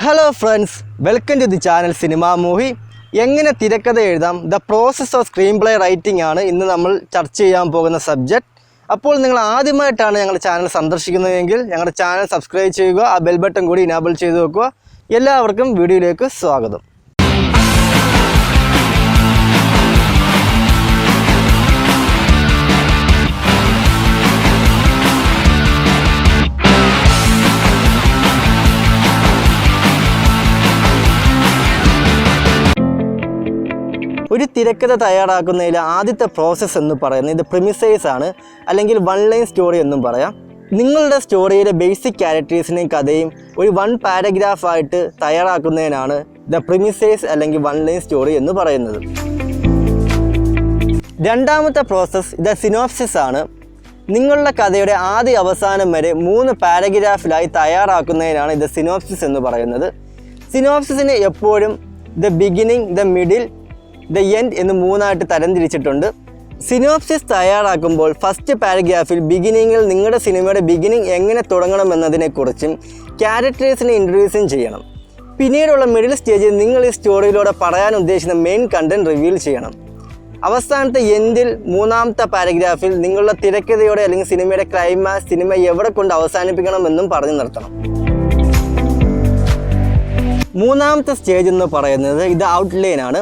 Hello friends, welcome to the channel cinema movie. എങ്ങനെ തിരക്കഥ എഴുതാം, the process of screenplay writing ആണ് ഇന്ന് നമ്മൾ ചർച്ച ചെയ്യാൻ പോകുന്ന സബ്ജക്റ്റ്. അപ്പോൾ നിങ്ങൾ ആദ്യമായിട്ടാണ് ഞങ്ങളുടെ ചാനൽ സന്ദർശിക്കുന്നതെങ്കിൽ ഞങ്ങളുടെ ചാനൽ സബ്സ്ക്രൈബ് ചെയ്യുക, ആ ബെൽ ബട്ടൺ കൂടി ഇനാബിൾ ചെയ്ത് വെക്കുക. എല്ലാവർക്കും വീഡിയോയിലേക്ക് സ്വാഗതം. ഒരു തിരക്കഥ തയ്യാറാക്കുന്നതിൽ ആദ്യത്തെ പ്രോസസ്സ് എന്ന് പറയുന്നത് ഇത് പ്രിമിസൈസ് ആണ്, അല്ലെങ്കിൽ വൺ ലൈൻ സ്റ്റോറി എന്നും പറയാം. നിങ്ങളുടെ സ്റ്റോറിയിലെ ബേസിക് ക്യാരക്ടേഴ്സിനെയും കഥയും ഒരു വൺ പാരഗ്രാഫായിട്ട് തയ്യാറാക്കുന്നതിനാണ് ദ പ്രിമിസൈസ് അല്ലെങ്കിൽ വൺ ലൈൻ സ്റ്റോറി എന്ന് പറയുന്നത്. രണ്ടാമത്തെ പ്രോസസ്സ് ദ സിനോപ്സിസ് ആണ്. നിങ്ങളുടെ കഥയുടെ ആദ്യ അവസാനം വരെ 3 പാരഗ്രാഫിലായി തയ്യാറാക്കുന്നതിനാണ് ഇത് സിനോപ്സിസ് എന്ന് പറയുന്നത്. സിനോപ്സിസിന് എപ്പോഴും the beginning, the middle, the end എന്ന് 3ആയിട്ട് തരംതിരിച്ചിട്ടുണ്ട്. സിനോപ്സിസ് തയ്യാറാക്കുമ്പോൾ ഫസ്റ്റ് പാരഗ്രാഫിൽ ബിഗിനിങ്ങിൽ നിങ്ങളുടെ സിനിമയുടെ ബിഗിനിങ് എങ്ങനെ തുടങ്ങണമെന്നതിനെക്കുറിച്ചും ക്യാരക്ടേഴ്സിനെ ഇൻട്രൊഡ്യൂസും ചെയ്യണം. പിന്നീടുള്ള മിഡിൽ സ്റ്റേജിൽ നിങ്ങൾ ഈ സ്റ്റോറിയിലൂടെ പറയാൻ ഉദ്ദേശിക്കുന്ന മെയിൻ കണ്ടന്റ് റിവീൽ ചെയ്യണം. അവസാനത്തെ എൻഡിൽ 3ആമത്തെ പാരഗ്രാഫിൽ നിങ്ങളുടെ തിരക്കഥയോടെ അല്ലെങ്കിൽ സിനിമയുടെ ക്ലൈമാക്സ്, സിനിമ എവിടെ കൊണ്ട് അവസാനിപ്പിക്കണമെന്നും പറഞ്ഞു നിർത്തണം. 3ആമത്തെ സ്റ്റേജ് എന്ന് പറയുന്നത് ഇത് ഔട്ട്ലൈൻ ആണ്.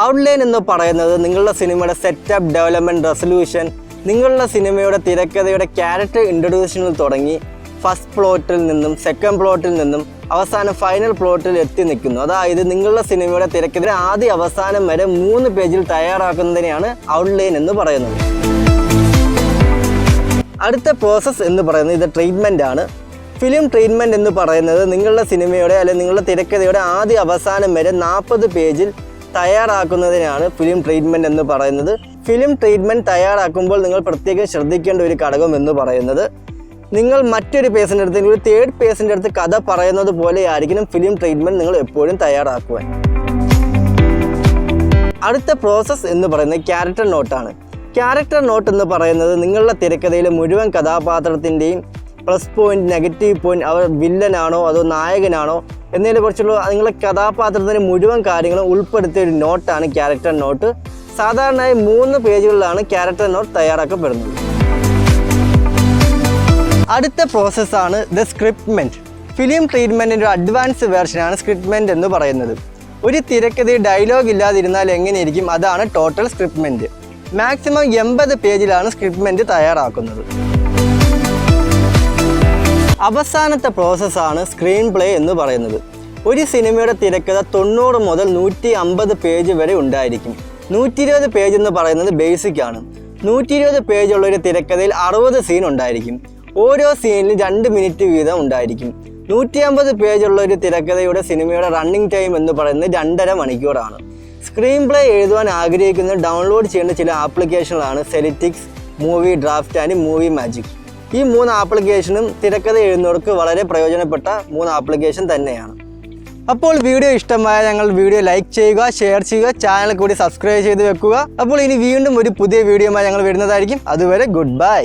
ഔട്ട്ലൈൻ എന്ന് പറയുന്നത് നിങ്ങളുടെ സിനിമയുടെ സെറ്റപ്പ്, ഡെവലപ്മെൻറ്റ്, റെസൊല്യൂഷൻ, നിങ്ങളുടെ സിനിമയുടെ തിരക്കഥയുടെ ക്യാരക്ടർ ഇൻട്രൊഡ്യൂഷനിൽ തുടങ്ങി ഫസ്റ്റ് പ്ലോട്ടിൽ നിന്നും സെക്കൻഡ് പ്ലോട്ടിൽ നിന്നും അവസാനം ഫൈനൽ പ്ലോട്ടിൽ എത്തി നിൽക്കുന്നു. അതായത് നിങ്ങളുടെ സിനിമയുടെ തിരക്കഥ ആദ്യ അവസാനം വരെ 3 പേജിൽ തയ്യാറാക്കുന്നതിനെയാണ് ഔട്ട്ലൈൻ എന്ന് പറയുന്നത്. അടുത്ത പ്രോസസ്സ് എന്ന് പറയുന്നത് ഇത് ട്രീറ്റ്മെൻ്റ് ആണ്. ഫിലിം ട്രീറ്റ്മെൻറ്റ് എന്ന് പറയുന്നത് നിങ്ങളുടെ സിനിമയുടെ അല്ലെങ്കിൽ നിങ്ങളുടെ തിരക്കഥയുടെ ആദ്യ അവസാനം വരെ 40 പേജിൽ തയ്യാറാക്കുന്നതിനാണ് ഫിലിം ട്രീറ്റ്മെൻറ്റ് എന്ന് പറയുന്നത്. ഫിലിം ട്രീറ്റ്മെൻറ്റ് തയ്യാറാക്കുമ്പോൾ നിങ്ങൾ പ്രത്യേകം ശ്രദ്ധിക്കേണ്ട ഒരു ഘടകം എന്ന് പറയുന്നത്, നിങ്ങൾ മറ്റൊരു പേഴ്സൻ്റെ അടുത്ത്, ഒരു തേർഡ് പേഴ്സൻ്റെ അടുത്ത് കഥ പറയുന്നത് പോലെ ആയിരിക്കണം ഫിലിം ട്രീറ്റ്മെൻറ്റ് നിങ്ങൾ എപ്പോഴും തയ്യാറാക്കുവാൻ. അടുത്ത പ്രോസസ്സ് എന്ന് പറയുന്നത് ക്യാരക്ടർ നോട്ടാണ്. ക്യാരക്ടർ നോട്ട് എന്ന് പറയുന്നത് നിങ്ങളുടെ തിരക്കഥയിലെ മുഴുവൻ കഥാപാത്രത്തിൻ്റെയും പ്ലസ് പോയിന്റ്, നെഗറ്റീവ് പോയിന്റ്, അവർ വില്ലനാണോ അതോ നായകനാണോ എന്നതിനെക്കുറിച്ചുള്ള നിങ്ങളുടെ കഥാപാത്രത്തിൻ്റെ മുഴുവൻ കാര്യങ്ങളും ഉൾപ്പെടുത്തിയ ഒരു നോട്ടാണ് ക്യാരക്ടർ നോട്ട്. സാധാരണയായി 3 പേജുകളിലാണ് ക്യാരക്ടർ നോട്ട് തയ്യാറാക്കപ്പെടുന്നത്. അടുത്ത പ്രോസസ്സാണ് ദ സ്ക്രിപ്റ്റ്മെൻറ്റ്. ഫിലിം ട്രീറ്റ്മെൻറ്റിൻ്റെ ഒരു അഡ്വാൻസ് വേർഷനാണ് സ്ക്രിപ്റ്റ്മെൻറ്റ് എന്ന് പറയുന്നത്. ഒരു തിരക്കഥയിൽ ഡയലോഗ് ഇല്ലാതിരുന്നാൽ എങ്ങനെയിരിക്കും, അതാണ് ടോട്ടൽ സ്ക്രിപ്റ്റ്മെൻറ്റ്. മാക്സിമം 80 പേജിലാണ് സ്ക്രിപ്റ്റ്മെൻറ്റ് തയ്യാറാക്കുന്നത്. അവസാനത്തെ പ്രോസസ്സാണ് സ്ക്രീൻ പ്ലേ എന്ന് പറയുന്നത്. ഒരു സിനിമയുടെ തിരക്കഥ 90 മുതൽ 150 പേജ് വരെ ഉണ്ടായിരിക്കും. 120 പേജ് എന്ന് പറയുന്നത് ബേസിക് ആണ്. 120 പേജുള്ള ഒരു തിരക്കഥയിൽ 60 സീൻ ഉണ്ടായിരിക്കും. ഓരോ സീനിലും 2 മിനിറ്റ് വീതം ഉണ്ടായിരിക്കും. 150 പേജുള്ള ഒരു തിരക്കഥയുടെ സിനിമയുടെ റണ്ണിങ് ടൈം എന്ന് പറയുന്നത് 2.5 മണിക്കൂറാണ്. സ്ക്രീൻ പ്ലേ എഴുതുവാൻ ആഗ്രഹിക്കുന്നത് ഡൗൺലോഡ് ചെയ്യേണ്ട ചില ആപ്ലിക്കേഷനുകളാണ് സെലിറ്റിക്സ്, movie draft and movie magic. ഈ 3 ആപ്ലിക്കേഷനും തിരക്കഥ എഴുതുന്നവർക്ക് വളരെ പ്രയോജനപ്പെട്ട 3 ആപ്ലിക്കേഷൻ തന്നെയാണ്. അപ്പോൾ വീഡിയോ ഇഷ്ടമായ ഞങ്ങൾ വീഡിയോ ലൈക്ക് ചെയ്യുക, ഷെയർ ചെയ്യുക, ചാനൽ കൂടി സബ്സ്ക്രൈബ് ചെയ്ത് വെക്കുക. അപ്പോൾ ഇനി വീണ്ടും ഒരു പുതിയ വീഡിയോയുമായി ഞങ്ങൾ വരുന്നതായിരിക്കും. അതുവരെ ഗുഡ് ബൈ.